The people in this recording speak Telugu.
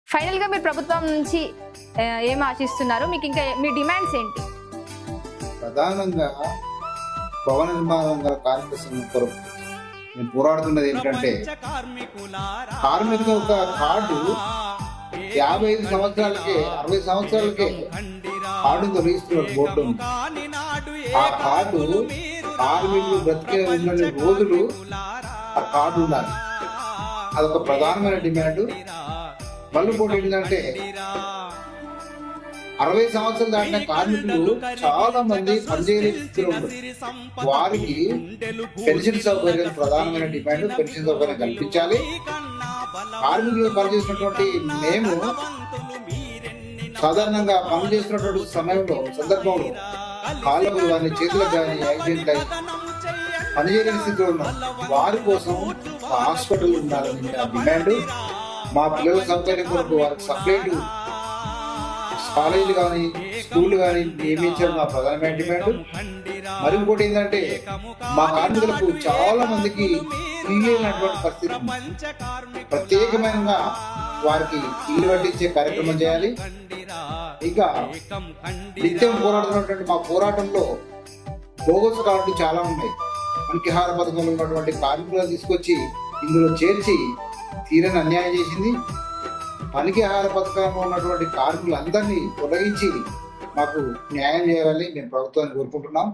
ఫైనల్ గా మీరు ప్రభుత్వం నుంచి ఏం ఆశిస్తున్నారు? మీకు ఇంకా మీ డిమాండ్స్ ఏంటి? ప్రధానంగా భవన నిర్మాణ రంగ కార్మిక సంఘం కొరకు నేను పోరాడుతున్నది ఏంటంటే, కార్మికుల ఒక కార్డు 55 సంవత్సరాలకే 60 సంవత్సరాలకే కార్డు తొలగిస్తున్నారు బోర్డు. ఆ కార్డు కార్మికులు బ్రతికే ఉన్న రోజులు ఆ కార్డు ఉండాలి. అదొక ప్రధానమైన డిమాండ్. మళ్ళీ పోటీ ఏంటంటే, 60 సంవత్సరాలు దాటిన కార్మికులు చాలా మంది పనిచేయలేని స్థితిలో ఉంటారు. వారికి పెన్షన్ సౌకర్యం ప్రధానమైన డిమాండ్. పెన్షన్ సౌకర్యం కల్పించాలి. కార్మికులు పనిచేసినటువంటి మేము సాధారణంగా పనిచేస్తున్నటువంటి సందర్భంలో కాళ్ళకు కానీ చేతులకు కానీ యాక్సిడెంట్ అయి పనిచేయలేని స్థితిలో ఉన్నాం. వారి కోసం హాస్పిటల్ ఉండాలని డిమాండ్. మా పిల్లల సౌకర్యం కొరకు వారికి సపరేట్ కాలేజీలు కానీ స్కూళ్ళు కానీ నియమించడం మా ప్రధానమైన డిమాండ్. మరి ఇంకోటి ఏంటంటే, మా కార్మికులకు చాలా మందికి ఇల్లు లేనటువంటి పరిస్థితి. ప్రత్యేకమైన వారికి ఇల్లు కట్టించే కార్యక్రమం చేయాలి. ఇంకా నిత్యం పోరాడుతున్నటువంటి మా పోరాటంలో బోగస్ కార్డు చాలా ఉన్నాయి. అంకిహార పథకంలో ఉన్నటువంటి కార్మికులను తీసుకొచ్చి ఇందులో చేర్చి తీరని అన్యాయం చేసింది. పనికి ఆహార పథకంలో ఉన్నటువంటి కార్మికులందరినీ తొలగించి మాకు న్యాయం చేయాలని మేము ప్రభుత్వాన్ని కోరుకుంటున్నాం.